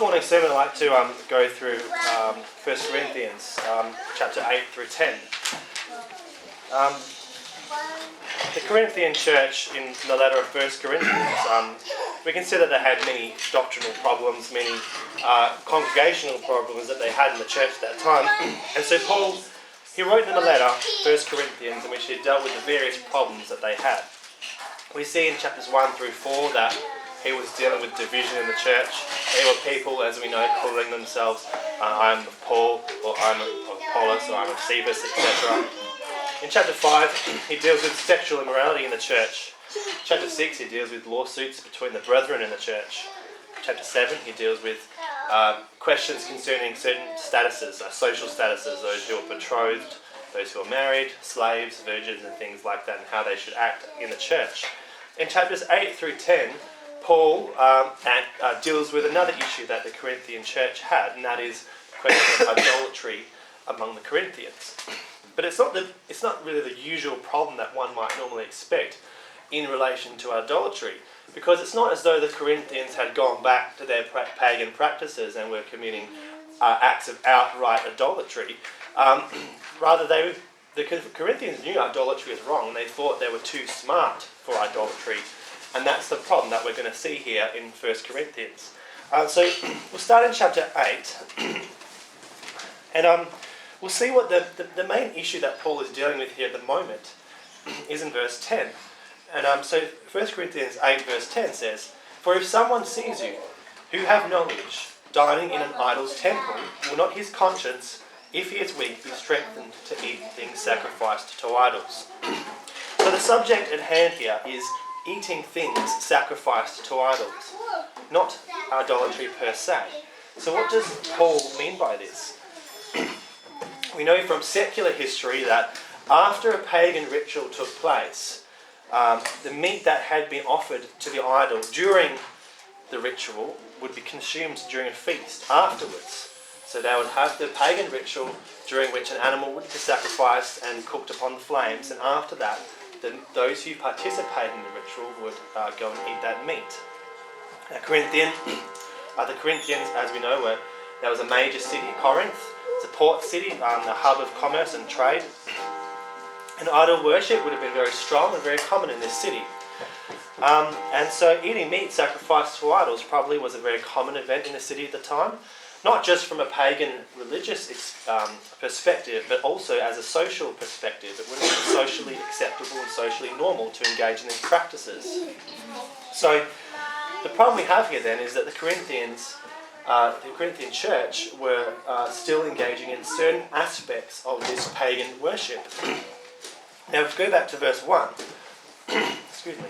morning's sermon, I'd like to go through 1 Corinthians chapter 8 through 10. The Corinthian church in the letter of 1 Corinthians, we can see that they had many doctrinal problems, many congregational problems that they had in the church at that time. And so Paul, he wrote them a letter, 1 Corinthians, in which he dealt with the various problems that they had. We see in chapters 1 through 4 that he was dealing with division in the church. There were people, as we know, calling themselves, I'm of Paul, or I'm of Apollos, or I'm of Cephas, etc. In chapter 5, he deals with sexual immorality in the church. Chapter 6, he deals with lawsuits between the brethren in the church. Chapter 7, he deals with questions concerning certain statuses, social statuses, those who are betrothed, those who are married, slaves, virgins, and things like that, and how they should act in the church. In chapters 8 through 10, Paul deals with another issue that the Corinthian church had, and that is the question of idolatry among the Corinthians. But it's not really the usual problem that one might normally expect in relation to idolatry, because it's not as though the Corinthians had gone back to their pagan practices and were committing acts of outright idolatry. Rather, the Corinthians knew idolatry was wrong, and they thought they were too smart for idolatry. And that's the problem that we're going to see here in 1 Corinthians. So we'll start in chapter 8. And we'll see what the main issue that Paul is dealing with here at the moment is in verse 10. And so 1 Corinthians 8 verse 10 says, "For if someone sees you, who have knowledge, dining in an idol's temple, will not his conscience, if he is weak, be strengthened to eat things sacrificed to idols?" So the subject at hand here is eating things sacrificed to idols, not idolatry per se. So what does Paul mean by this? We know from secular history that after a pagan ritual took place, the meat that had been offered to the idol during the ritual would be consumed during a feast afterwards. So they would have the pagan ritual during which an animal would be sacrificed and cooked upon the flames, and after that, those who participated in the ritual would go and eat that meat. Now, the Corinthians, as we know, there was a major city, Corinth. It's a port city, the hub of commerce and trade. And idol worship would have been very strong and very common in this city. And so eating meat sacrificed to idols probably was a very common event in the city at the time, not just from a pagan religious perspective, but also as a social perspective. It would have been socially acceptable and socially normal to engage in these practices. So the problem we have here then is that the Corinthian church were still engaging in certain aspects of this pagan worship. Now, if we go back to verse 1, excuse me,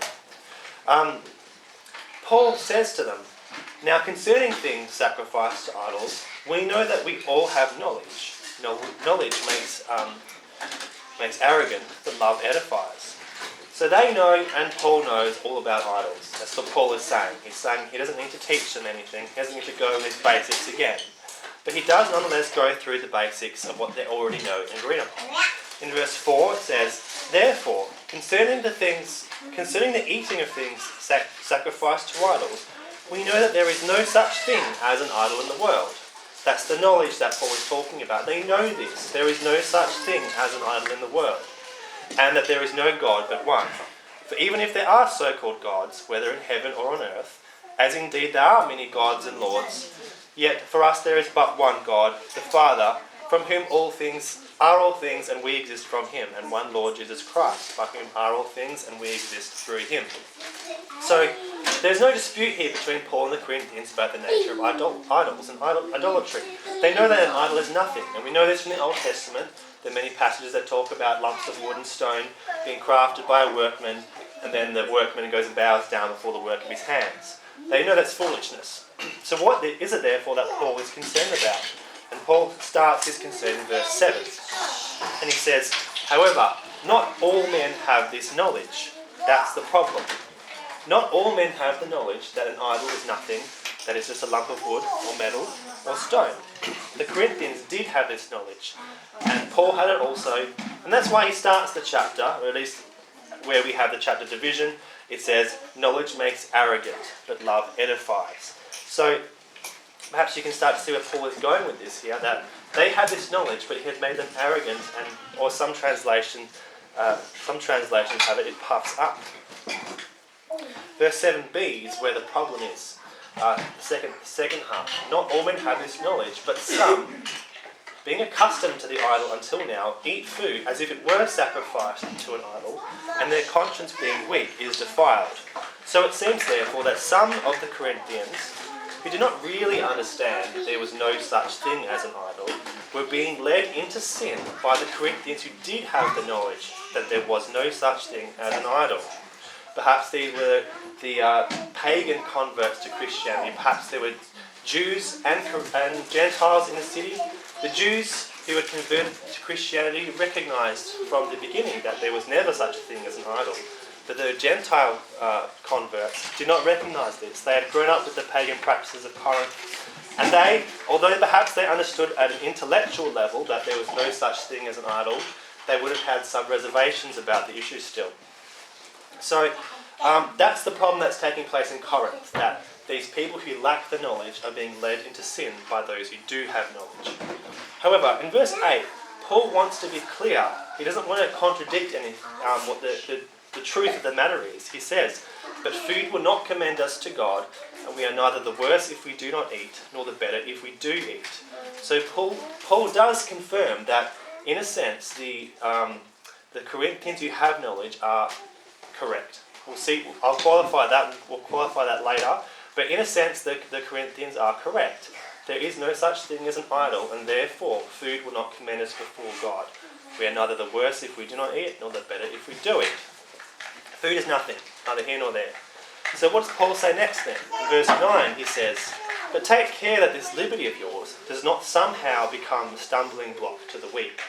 Paul says to them, "Now concerning things sacrificed to idols, we know that we all have knowledge. Knowledge makes arrogant, but love edifies." So they know, and Paul knows all about idols. That's what Paul is saying. He's saying he doesn't need to teach them anything. He doesn't need to go with his basics again. But he does nonetheless go through the basics of what they already know and agree upon. In verse 4 it says, "Therefore, concerning the eating of things sacrificed to idols, we know that there is no such thing as an idol in the world." That's the knowledge that Paul is talking about. They know this. There is no such thing as an idol in the world, and that there is no God but one. For even if there are so-called gods, whether in heaven or on earth, as indeed there are many gods and lords, yet for us there is but one God, the Father, from whom all things, and we exist from him, and one Lord Jesus Christ, by whom are all things, and we exist through him. So there's no dispute here between Paul and the Corinthians about the nature of idols and idolatry. They know that an idol is nothing, and we know this from the Old Testament. There are many passages that talk about lumps of wood and stone being crafted by a workman, and then the workman goes and bows down before the work of his hands. They know that's foolishness. So what is it therefore that Paul is concerned about? And Paul starts his concern in verse 7. And he says, "However, not all men have this knowledge." That's the problem. Not all men have the knowledge that an idol is nothing, that is just a lump of wood or metal or stone. The Corinthians did have this knowledge, and Paul had it also, and that's why he starts the chapter, or at least where we have the chapter division. It says, "Knowledge makes arrogant, but love edifies." So perhaps you can start to see where Paul is going with this here, that they had this knowledge, but he had made them arrogant, or some translations have it puffs up. Verse 7b is where the problem is. The second half. Not all men have this knowledge, but some, being accustomed to the idol until now, eat food as if it were sacrificed to an idol, and their conscience being weak is defiled. So it seems therefore that some of the Corinthians, who did not really understand that there was no such thing as an idol, were being led into sin by the Corinthians who did have the knowledge that there was no such thing as an idol. Perhaps these were the pagan converts to Christianity. Perhaps there were Jews and Gentiles in the city. The Jews who had converted to Christianity recognised from the beginning that there was never such a thing as an idol. But the Gentile converts did not recognise this. They had grown up with the pagan practices of Corinth. And they, although perhaps they understood at an intellectual level that there was no such thing as an idol, they would have had some reservations about the issue still. So that's the problem that's taking place in Corinth, that these people who lack the knowledge are being led into sin by those who do have knowledge. However, in verse 8, Paul wants to be clear. He doesn't want to contradict what the truth of the matter is. He says, "But food will not commend us to God, and we are neither the worse if we do not eat, nor the better if we do eat." So Paul does confirm that, in a sense, the Corinthians who have knowledge are correct. We'll see. I'll qualify that. We'll qualify that later. But in a sense, the Corinthians are correct. There is no such thing as an idol, and therefore food will not commend us before God. We are neither the worse if we do not eat, nor the better if we do eat. Food is nothing, neither here nor there. So what does Paul say next then? In verse 9 he says, "But take care that this liberty of yours does not somehow become a stumbling block to the weak."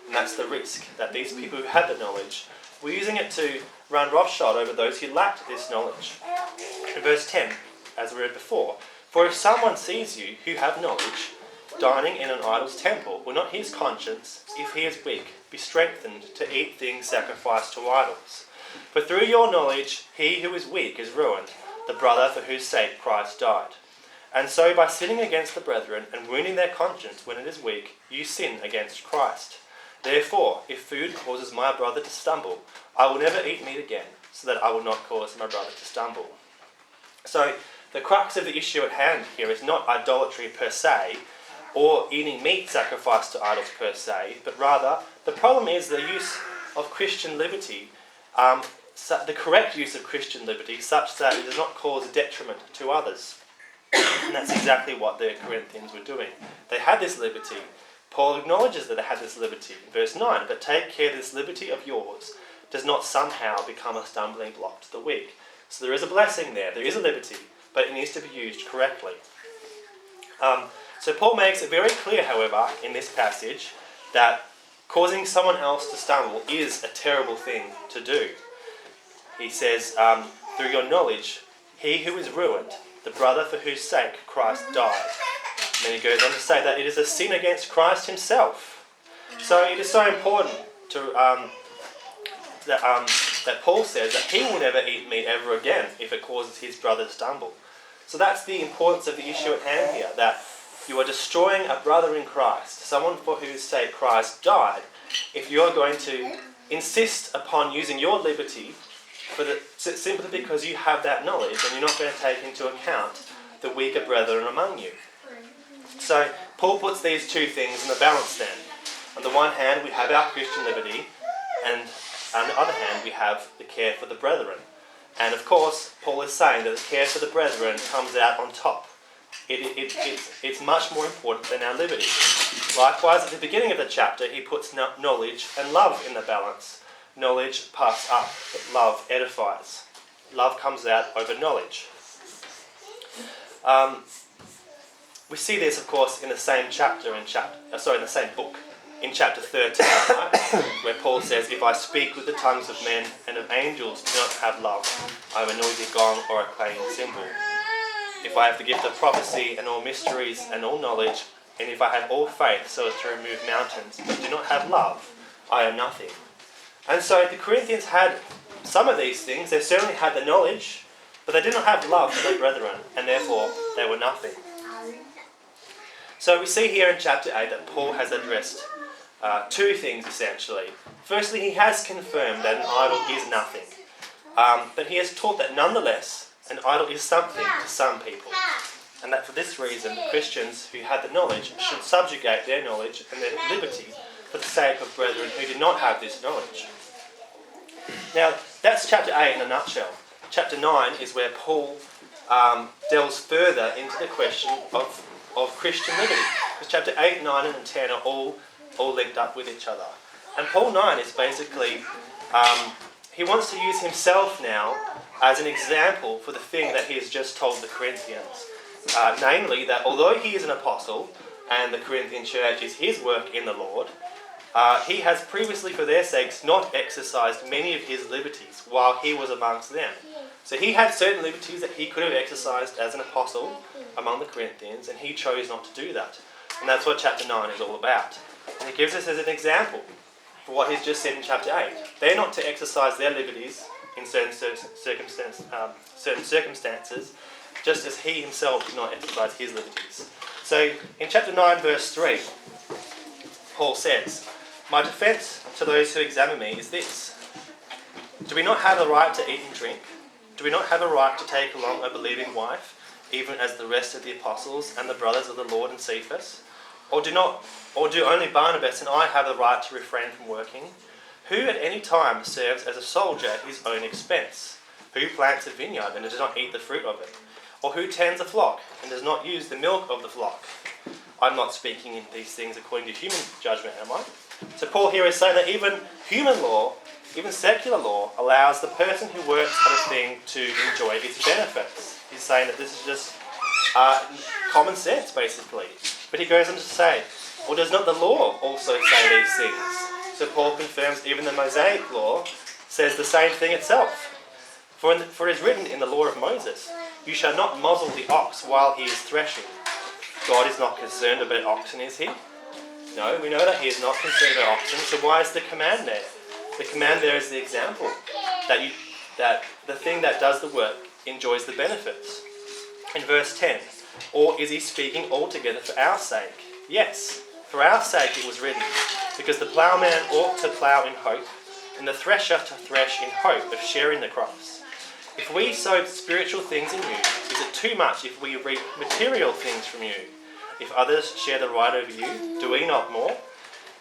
And that's the risk, that these people who had the knowledge were using it to run roughshod over those who lacked this knowledge. In verse 10, as we read before, "For if someone sees you who have knowledge, dining in an idol's temple, will not his conscience, if he is weak, be strengthened to eat things sacrificed to idols? For through your knowledge, he who is weak is ruined, the brother for whose sake Christ died. And so by sinning against the brethren and wounding their conscience when it is weak, you sin against Christ. Therefore, if food causes my brother to stumble, I will never eat meat again, so that I will not cause my brother to stumble." So the crux of the issue at hand here is not idolatry per se, or eating meat sacrificed to idols per se, but rather the problem is the use of Christian liberty, the correct use of Christian liberty, such that it does not cause detriment to others. And that's exactly what the Corinthians were doing. They had this liberty. Paul acknowledges that they had this liberty in verse 9, "But take care this liberty of yours does not somehow become a stumbling block to the weak." So there is a blessing there. There is a liberty, but it needs to be used correctly. So Paul makes it very clear, however, in this passage, that causing someone else to stumble is a terrible thing to do. He says, "Through your knowledge, he who is ruined, the brother for whose sake Christ died." And then he goes on to say that it is a sin against Christ himself. So it is so important that Paul says that he will never eat meat ever again if it causes his brother to stumble. So that's the importance of the issue at hand here, that you are destroying a brother in Christ, someone for whose sake Christ died, if you are going to insist upon using your liberty simply because you have that knowledge, and you're not going to take into account the weaker brethren among you. So Paul puts these two things in the balance then. On the one hand, we have our Christian liberty, and on the other hand, we have the care for the brethren. And of course, Paul is saying that the care for the brethren comes out on top. It's much more important than our liberty. Likewise, at the beginning of the chapter, he puts knowledge and love in the balance. Knowledge puffs up, but love edifies. Love comes out over knowledge. We see this, of course, in the same chapter, in the same book, in chapter 13, right? Where Paul says, "If I speak with the tongues of men and of angels, do not have love, I am a noisy gong or a clanging cymbal. If I have the gift of prophecy and all mysteries and all knowledge, and if I have all faith so as to remove mountains, but do not have love, I am nothing." And so the Corinthians had some of these things. They certainly had the knowledge, but they did not have love for their brethren, and therefore they were nothing. So we see here in chapter 8 that Paul has addressed two things essentially. Firstly, he has confirmed that an idol is nothing. But he has taught that nonetheless, an idol is something to some people. And that for this reason, Christians who had the knowledge should subjugate their knowledge and their liberty for the sake of brethren who did not have this knowledge. Now, that's chapter 8 in a nutshell. Chapter 9 is where Paul delves further into the question of Christian liberty. Because chapter 8, 9 and 10 are all linked up with each other. And Paul 9 is basically, he wants to use himself now as an example for the thing that he has just told the Corinthians. Namely, that although he is an apostle and the Corinthian church is his work in the Lord, he has previously, for their sakes, not exercised many of his liberties while he was amongst them. So he had certain liberties that he could have exercised as an apostle among the Corinthians, and he chose not to do that. And that's what chapter 9 is all about. And he gives us as an example for what he's just said in chapter 8. They're not to exercise their liberties in certain circumstances, just as he himself did not exercise his liberties. So in chapter 9 verse 3, Paul says, "My defence to those who examine me is this: do we not have a right to eat and drink? Do we not have a right to take along a believing wife, even as the rest of the apostles and the brothers of the Lord and Cephas? Or do only Barnabas and I have the right to refrain from working? Who at any time serves as a soldier at his own expense? Who plants a vineyard and does not eat the fruit of it? Or who tends a flock and does not use the milk of the flock?" I'm not speaking in these things according to human judgment, am I? So Paul here is saying that even human law, even secular law, allows the person who works at a thing to enjoy its benefits. He's saying that this is just common sense, basically. But he goes on to say, well, does not the law also say these things? So Paul confirms even the Mosaic law says the same thing itself. For it is written in the law of Moses, "You shall not muzzle the ox while he is threshing." God is not concerned about oxen, is he? No, we know that he is not concerned about oxen, so why is the command there? The command there is the example, that the thing that does the work enjoys the benefits. In verse 10, "Or is he speaking altogether for our sake? Yes, for our sake it was written, because the ploughman ought to plough in hope, and the thresher to thresh in hope of sharing the crops. If we sowed spiritual things in you, is it too much if we reap material things from you? If others share the right over you, do we not more?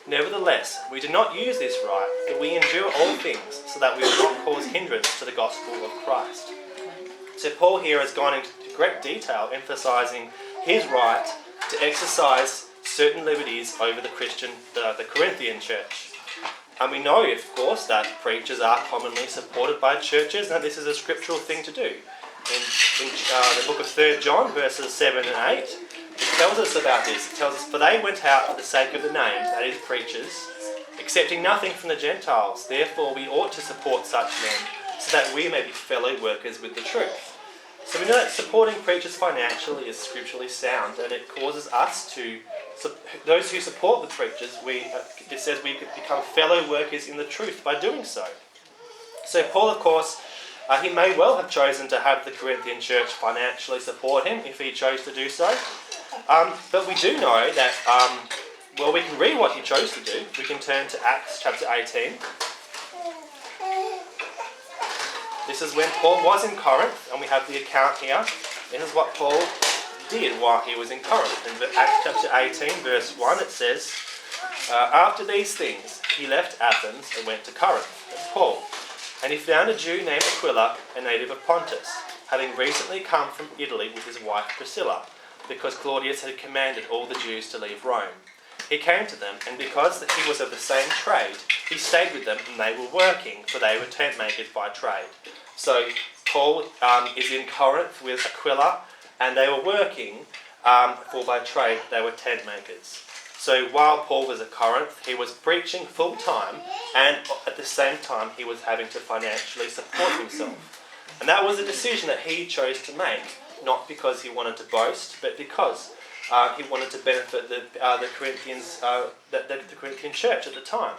Nevertheless, we do not use this right, but we endure all things, so that we will not cause hindrance to the gospel of Christ." So Paul here has gone into great detail, emphasising his right to exercise certain liberties over the Corinthian church. And we know, of course, that preachers are commonly supported by churches, and that this is a scriptural thing to do. In the book of 3 John, verses 7 and 8, it tells us about this. It tells us, "For they went out for the sake of the name," that is, preachers, "accepting nothing from the Gentiles. Therefore we ought to support such men, so that we may be fellow workers with the truth." So we know that supporting preachers financially is scripturally sound, and it causes us to, those who support the preachers, it says we could become fellow workers in the truth by doing so. So Paul, of course, he may well have chosen to have the Corinthian church financially support him if he chose to do so. But we do know that, we can read what he chose to do. We can turn to Acts chapter 18. This is when Paul was in Corinth, and we have the account here. This is what Paul did while he was in Corinth. In Acts chapter 18, verse 1, it says, "After these things, he left Athens and went to Corinth," that's Paul, "and he found a Jew named Aquila, a native of Pontus, having recently come from Italy with his wife Priscilla, because Claudius had commanded all the Jews to leave Rome. He came to them, and because he was of the same trade, he stayed with them, and they were working, for they were tent makers by trade." So Paul is in Corinth with Aquila, and they were working, for by trade they were tent makers. So while Paul was at Corinth, he was preaching full time, and at the same time he was having to financially support himself. And that was a decision that he chose to make, not because he wanted to boast, but because he wanted to benefit the Corinthian church at the time.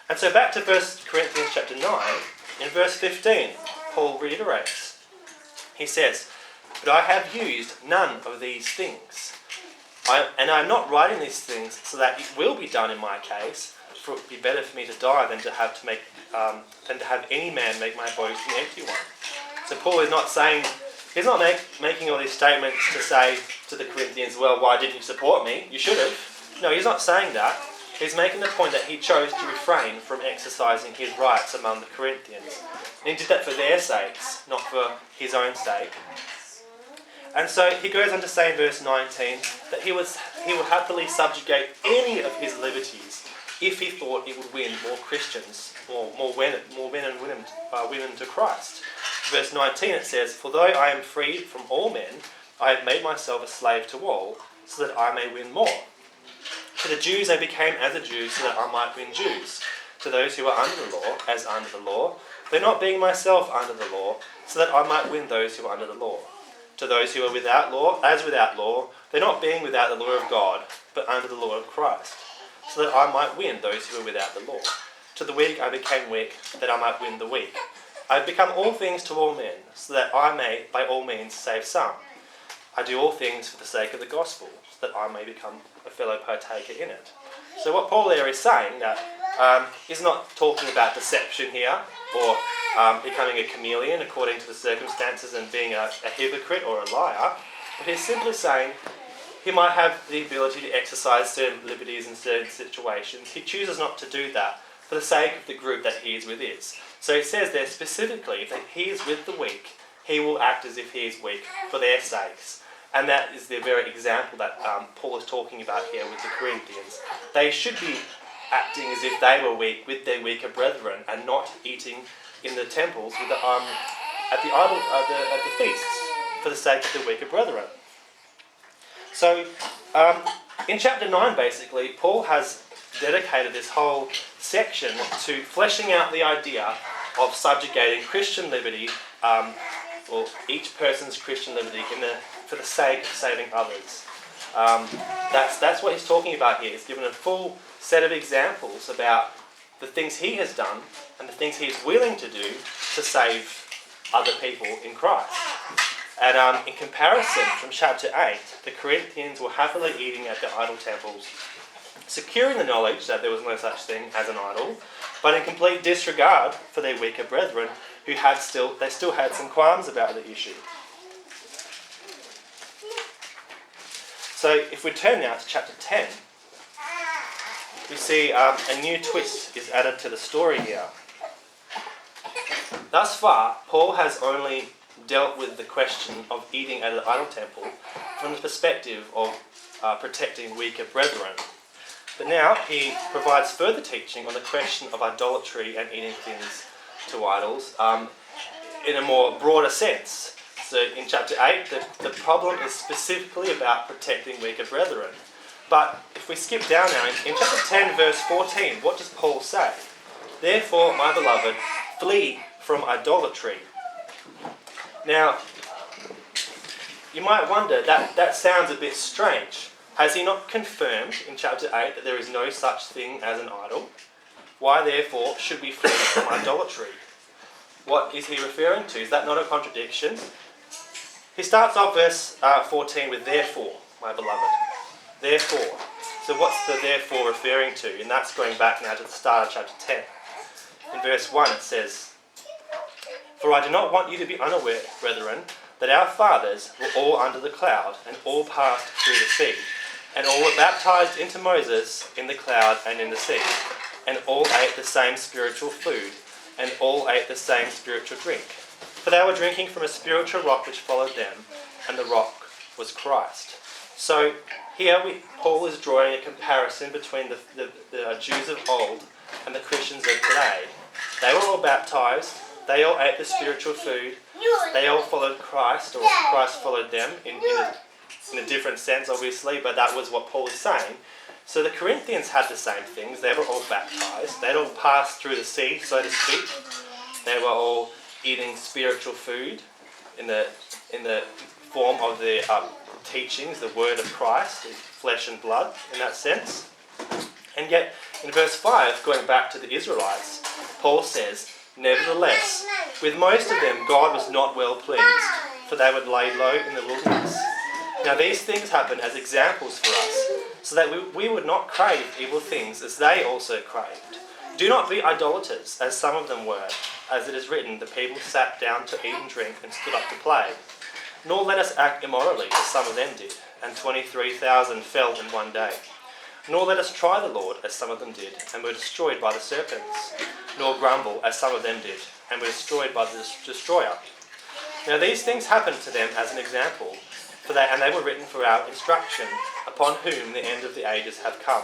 And so back to 1 Corinthians chapter 9, in verse 15, Paul reiterates. He says, "But I have used none of these things." I'm not writing these things so that it will be done in my case, for it would be better for me to die than to have any man make my body an empty one. So Paul is not saying, he's not making all these statements to say to the Corinthians, well, why didn't you support me? You should have. No, he's not saying that. He's making the point that he chose to refrain from exercising his rights among the Corinthians. And he did that for their sakes, not for his own sake. And so he goes on to say in verse 19 that he would happily subjugate any of his liberties if he thought it would win more Christians, or more men and women to Christ. Verse 19 it says, "For though I am freed from all men, I have made myself a slave to all, so that I may win more. To the Jews I became as a Jew, so that I might win Jews. To those who are under the law, as under the law, though not being myself under the law, so that I might win those who are under the law. To those who are without law, as without law, though not being without the law of God, but under the law of Christ, so that I might win those who are without the law. To the weak I became weak, that I might win the weak. I have become all things to all men, so that I may by all means save some. I do all things for the sake of the gospel, so that I may become a fellow partaker in it." So what Paul there is saying that is not talking about deception here, or becoming a chameleon according to the circumstances and being a hypocrite or a liar, but he's simply saying he might have the ability to exercise certain liberties in certain situations. He chooses not to do that for the sake of the group that he is with is. So it says there specifically that he is with the weak, he will act as if he is weak for their sakes. And that is the very example that Paul is talking about here with the Corinthians. They should be acting as if they were weak with their weaker brethren, and not eating in the temples with at the feasts for the sake of the weaker brethren. So in chapter 9, basically, Paul has dedicated this whole section to fleshing out the idea of subjugating Christian liberty, or each person's Christian liberty for the sake of saving others. That's what he's talking about here. He's given a full set of examples about the things he has done and the things he's willing to do to save other people in Christ. And in comparison, from chapter 8, the Corinthians were happily eating at the idol temples, secure in the knowledge that there was no such thing as an idol, but in complete disregard for their weaker brethren, who they still had some qualms about the issue. So if we turn now to chapter 10, we see a new twist is added to the story here. Thus far, Paul has only dealt with the question of eating at an idol temple from the perspective of protecting weaker brethren. But now he provides further teaching on the question of idolatry and eating things to idols in a more broader sense. So in chapter 8, the problem is specifically about protecting weaker brethren. But if we skip down now, in chapter 10, verse 14, what does Paul say? "Therefore, my beloved, flee from idolatry." Now, you might wonder, that sounds a bit strange. Has he not confirmed in chapter 8 that there is no such thing as an idol? Why, therefore, should we flee from idolatry? What is he referring to? Is that not a contradiction? He starts off verse 14 with "therefore, my beloved." Therefore. So what's the therefore referring to? And that's going back now to the start of chapter 10. In verse 1 it says, "For I do not want you to be unaware, brethren, that our fathers were all under the cloud, and all passed through the sea, and all were baptized into Moses in the cloud and in the sea, and all ate the same spiritual food, and all ate the same spiritual drink. For they were drinking from a spiritual rock which followed them, and the rock was Christ." So here Paul is drawing a comparison between the Jews of old and the Christians of today. They were all baptized, they all ate the spiritual food, they all followed Christ, or Christ followed them in a different sense, obviously, but that was what Paul is saying. So the Corinthians had the same things. They were all baptized. They'd all passed through the sea, so to speak. They were all eating spiritual food in the form of the teachings, the word of Christ, flesh and blood, in that sense. And yet, in verse 5, going back to the Israelites, Paul says, "Nevertheless, with most of them God was not well pleased, for they would lay low in the wilderness. Now these things happen as examples for us, so that we would not crave evil things as they also craved. Do not be idolaters, as some of them were. As it is written, the people sat down to eat and drink and stood up to play. Nor let us act immorally, as some of them did, and 23,000 fell in one day. Nor let us try the Lord, as some of them did, and were destroyed by the serpents. Nor grumble, as some of them did, and were destroyed by the destroyer. Now these things happened to them as an example, and they were written for our instruction, upon whom the end of the ages have come.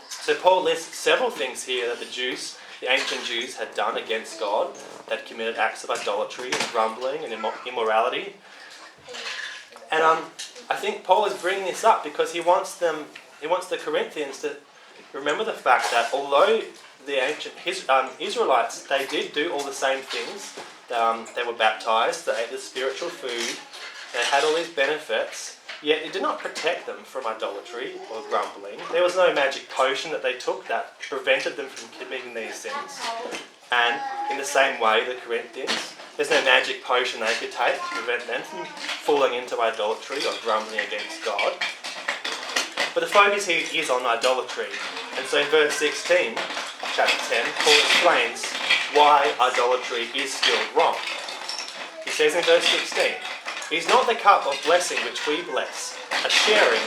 So Paul lists several things here that the ancient Jews had done against God, that committed acts of idolatry and grumbling and immorality. And I think Paul is bringing this up because he wants the Corinthians to remember the fact that although the ancient Israelites, they did do all the same things. They were baptized, they ate the spiritual food, they had all these benefits, yet it did not protect them from idolatry or grumbling. There was no magic potion that they took that prevented them from committing these sins. And in the same way, the Corinthians, there's no magic potion they could take to prevent them from falling into idolatry or grumbling against God. But the focus here is on idolatry. And so in verse 16, chapter 10, Paul explains why idolatry is still wrong. He says in verse 16, "Is not the cup of blessing which we bless a sharing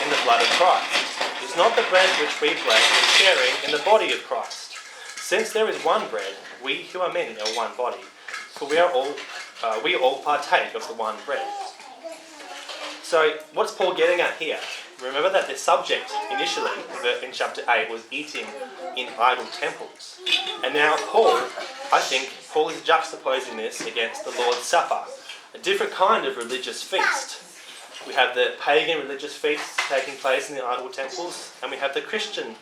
in the blood of Christ? Is not the bread which we bless a sharing in the body of Christ? Since there is one bread, we who are many are one body, for we all partake of the one bread." So what's Paul getting at here? Remember that the subject initially in chapter 8 was eating in idol temples. And now I think Paul is juxtaposing this against the Lord's Supper, a different kind of religious feast. We have the pagan religious feasts taking place in the idol temples, and we have the Christian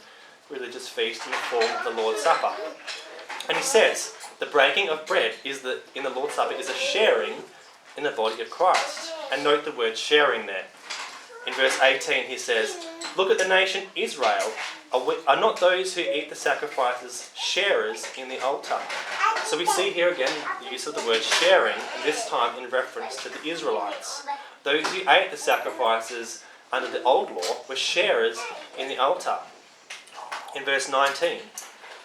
religious feast in the form of the Lord's Supper. And he says the breaking of bread in the Lord's Supper is a sharing in the body of Christ. And note the word sharing there. In verse 18 he says, "Look at the nation Israel. Are not those who eat the sacrifices sharers in the altar?" So we see here again the use of the word sharing, and this time in reference to the Israelites. Those who ate the sacrifices under the old law were sharers in the altar. In verse 19,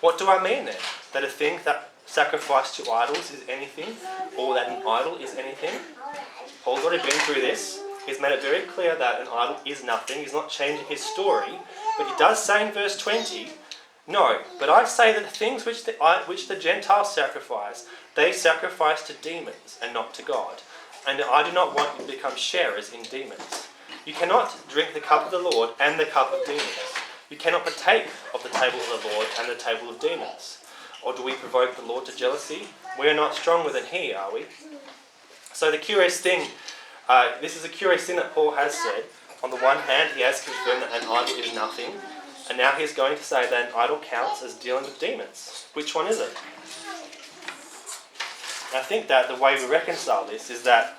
"What do I mean then? That a thing that sacrificed to idols is anything, or that an idol is anything?" Paul's already been through this. He's made it very clear that an idol is nothing. He's not changing his story. But he does say in verse 20, "No, but I say that the things which the Gentiles sacrifice, they sacrifice to demons and not to God. And I do not want you to become sharers in demons. You cannot drink the cup of the Lord and the cup of demons. You cannot partake of the table of the Lord and the table of demons. Or do we provoke the Lord to jealousy? We are not stronger than he, are we?" So the curious thing, this is a curious thing that Paul has said. On the one hand, he has confirmed that an idol is nothing, and now he's going to say that an idol counts as dealing with demons. Which one is it? And I think that the way we reconcile this is that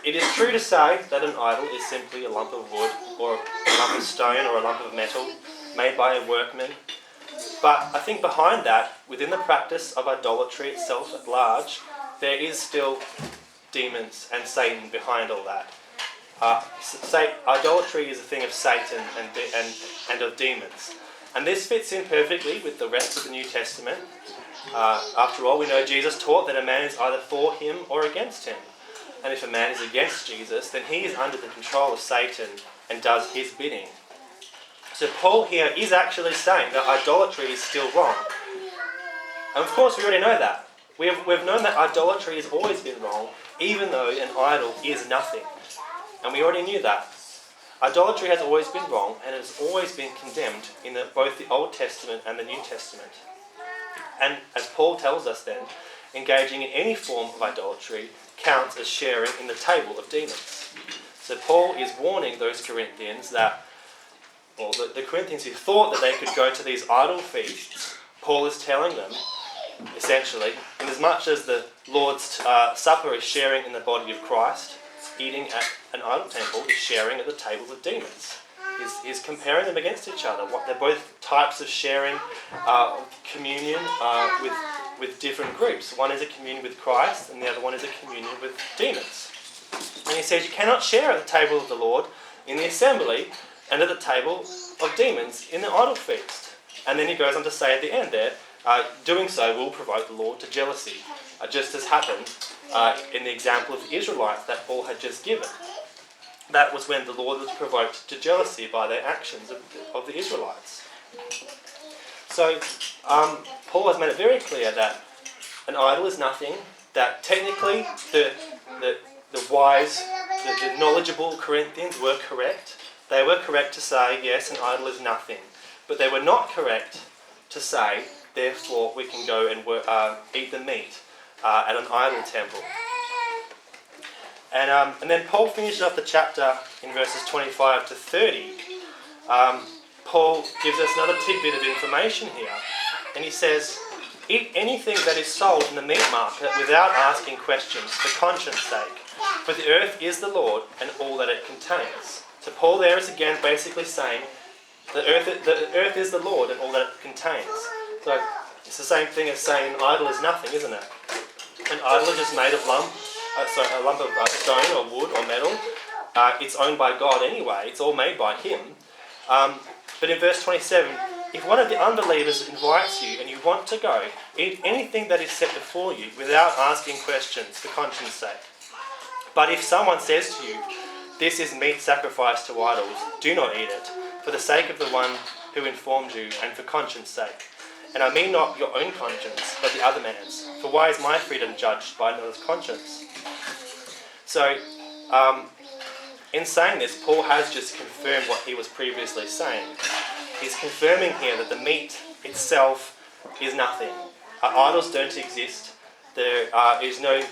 it is true to say that an idol is simply a lump of wood or a lump of stone or a lump of metal made by a workman. But I think behind that, within the practice of idolatry itself at large, there is still demons and Satan behind all that. Idolatry is a thing of Satan and of demons. And this fits in perfectly with the rest of the New Testament. After all, we know Jesus taught that a man is either for him or against him. And if a man is against Jesus, then he is under the control of Satan and does his bidding. So Paul here is actually saying that idolatry is still wrong. And of course we already know that. We've known that idolatry has always been wrong, even though an idol is nothing. And we already knew that. Idolatry has always been wrong and has always been condemned in both the Old Testament and the New Testament. And as Paul tells us then, engaging in any form of idolatry counts as sharing in the table of demons. So Paul is warning those Corinthians that, or the Corinthians who thought that they could go to these idol feasts, Paul is telling them, essentially, in as much as the Lord's Supper is sharing in the body of Christ, eating at an idol temple is sharing at the tables of demons. He's comparing them against each other. They're both types of sharing communion with different groups. One is a communion with Christ and the other one is a communion with demons. And he says you cannot share at the table of the Lord in the assembly and at the table of demons in the idol feast. And then he goes on to say at the end there, doing so will provoke the Lord to jealousy, just as happened in the example of the Israelites that Paul had just given. That was when the Lord was provoked to jealousy by their actions of the Israelites. So Paul has made it very clear that an idol is nothing, that technically the wise, the knowledgeable Corinthians were correct. They were correct to say, yes, an idol is nothing. But they were not correct to say, therefore we can go and eat the meat at an idol temple. And then Paul finishes off the chapter in verses 25 to 30. Paul gives us another tidbit of information here. And he says, eat anything that is sold in the meat market without asking questions, for conscience sake. For the earth is the Lord and all that it contains. So Paul there is again basically saying, the earth is the Lord and all that it contains. So it's the same thing as saying an idol is nothing, isn't it? An idol is just made of a lump of stone or wood or metal. It's owned by God anyway. It's all made by Him. But in verse 27, if one of the unbelievers invites you and you want to go, eat anything that is set before you without asking questions for conscience sake. But if someone says to you, this is meat sacrificed to idols, do not eat it, for the sake of the one who informed you and for conscience sake. And I mean not your own conscience, but the other man's. For why is my freedom judged by another's conscience? So, in saying this, Paul has just confirmed what he was previously saying. He's confirming here that the meat itself is nothing. Idols don't exist. There is no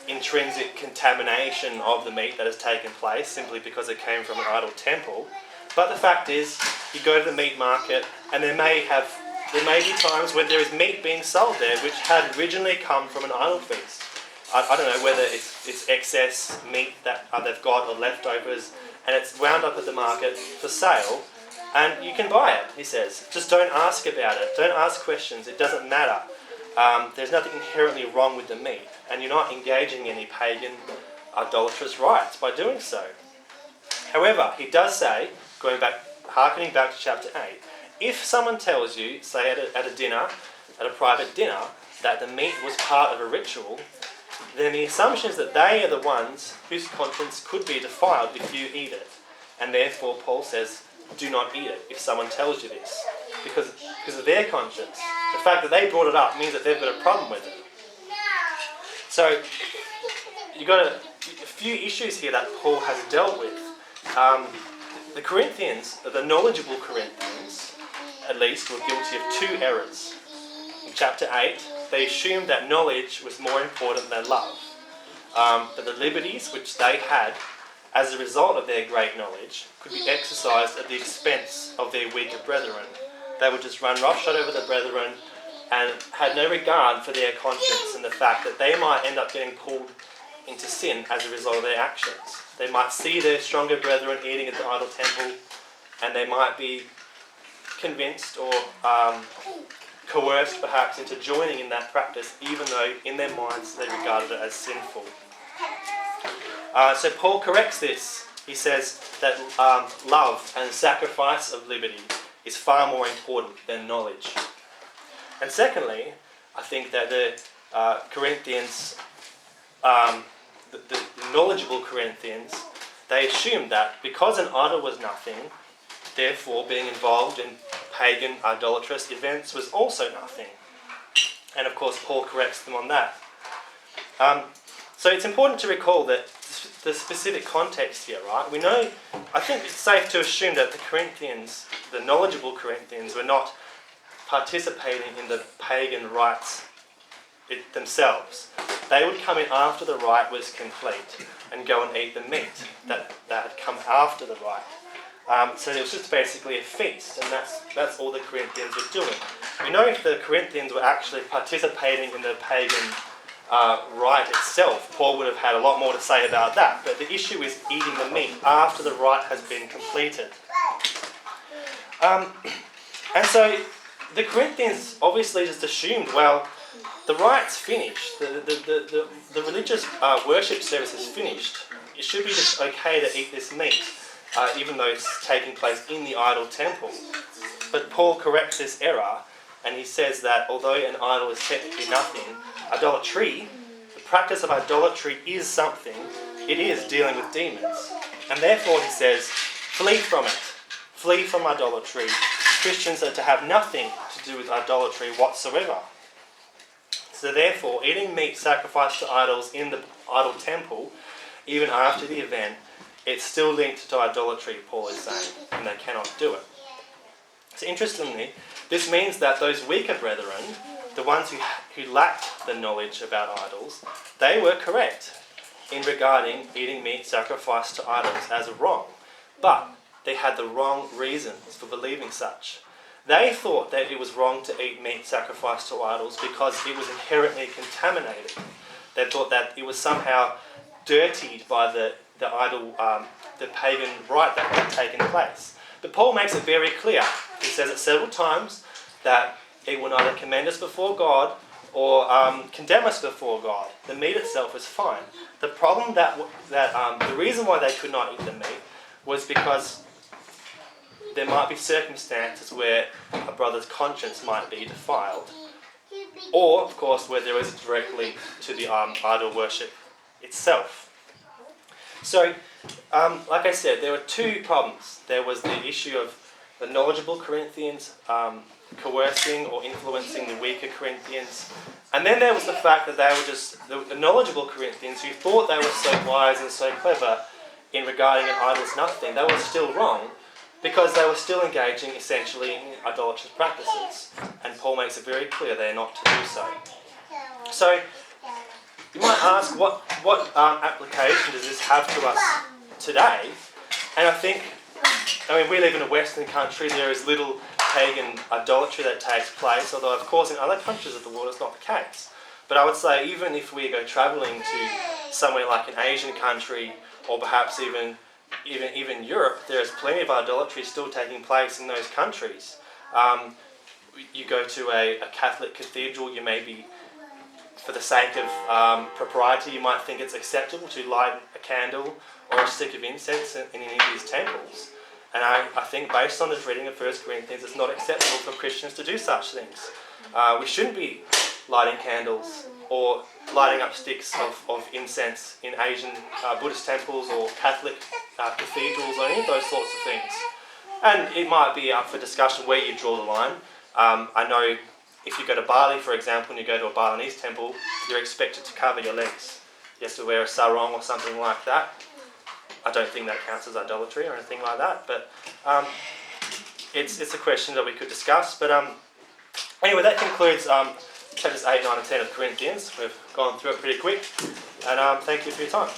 intrinsic contamination of the meat that has taken place simply because it came from an idol temple. But the fact is, you go to the meat market and there may be times when there is meat being sold there which had originally come from an idol feast. I don't know whether it's excess meat that they've got or leftovers, and it's wound up at the market for sale, and you can buy it, he says. Just don't ask about it. Don't ask questions. It doesn't matter. There's nothing inherently wrong with the meat, and you're not engaging in any pagan, idolatrous rites by doing so. However, he does say, harkening back to chapter 8, if someone tells you, say at a private dinner, that the meat was part of a ritual, then the assumption is that they are the ones whose conscience could be defiled if you eat it. And therefore, Paul says, do not eat it if someone tells you this. Because of their conscience. The fact that they brought it up means that they've got a problem with it. So, you've got a few issues here that Paul has dealt with. The Corinthians, the knowledgeable Corinthians, at least, were guilty of two errors. In chapter 8, they assumed that knowledge was more important than love. That the liberties which they had as a result of their great knowledge could be exercised at the expense of their weaker brethren. They would just run roughshod over the brethren and had no regard for their conscience and the fact that they might end up getting pulled into sin as a result of their actions. They might see their stronger brethren eating at the idol temple, and they might be convinced or coerced perhaps into joining in that practice, even though in their minds they regarded it as sinful. So Paul corrects this. He says that love and sacrifice of liberty is far more important than knowledge. And secondly, I think that the Corinthians, the knowledgeable Corinthians, they assumed that because an idol was nothing, therefore being involved in pagan idolatrous events was also nothing. And of course Paul corrects them on that. So it's important to recall that the specific context here, right? We know, I think it's safe to assume that the Corinthians, the knowledgeable Corinthians, were not participating in the pagan rites themselves. They would come in after the rite was complete and go and eat the meat that had come after the rite. So it was just basically a feast, and that's all the Corinthians were doing. We know if the Corinthians were actually participating in the pagan rite itself, Paul would have had a lot more to say about that. But the issue is eating the meat after the rite has been completed. And so the Corinthians obviously just assumed, well, the rite's finished, the religious worship service is finished. it should be just okay to eat this meat, even though it's taking place in the idol temple. But Paul corrects this error, and he says that although an idol is technically nothing, idolatry, the practice of idolatry is something. It is dealing with demons. And therefore, he says, flee from it. Flee from idolatry. Christians are to have nothing to do with idolatry whatsoever. So therefore, eating meat sacrificed to idols in the idol temple, even after the event, it's still linked to idolatry, Paul is saying, and they cannot do it. So interestingly, this means that those weaker brethren, the ones who lacked the knowledge about idols, they were correct in regarding eating meat sacrificed to idols as wrong. But they had the wrong reasons for believing such. They thought that it was wrong to eat meat sacrificed to idols because it was inherently contaminated. They thought that it was somehow dirtied by the idol, the pagan rite that had taken place. But Paul makes it very clear. He says it several times that it will neither commend us before God or condemn us before God. The meat itself is fine. The problem the reason why they could not eat the meat was because there might be circumstances where a brother's conscience might be defiled, or, of course, where there is directly to the idol worship itself. So, like I said, there were two problems. There was the issue of the knowledgeable Corinthians coercing or influencing the weaker Corinthians. And then there was the fact that they were just the knowledgeable Corinthians who thought they were so wise and so clever in regarding an idol's nothing. They were still wrong because they were still engaging essentially in idolatrous practices. And Paul makes it very clear they are not to do so. So, you might ask, what application does this have to us today? And I mean, we live in a Western country. There is little pagan idolatry that takes place, although, of course, in other countries of the world, it's not the case. But I would say, even if we go travelling to somewhere like an Asian country, or perhaps even Europe, there is plenty of idolatry still taking place in those countries. You go to a Catholic cathedral, you may be, for the sake of propriety, you might think it's acceptable to light a candle or a stick of incense in any of these temples. And I think, based on this reading of 1 Corinthians, it's not acceptable for Christians to do such things. We shouldn't be lighting candles or lighting up sticks of incense in Asian Buddhist temples or Catholic cathedrals or any of those sorts of things. And it might be up for discussion where you draw the line. I know if you go to Bali, for example, and you go to a Balinese temple, you're expected to cover your legs. You have to wear a sarong or something like that. I don't think that counts as idolatry or anything like that, but it's a question that we could discuss. But anyway, that concludes chapters 8, 9 and 10 of Corinthians. We've gone through it pretty quick, and thank you for your time.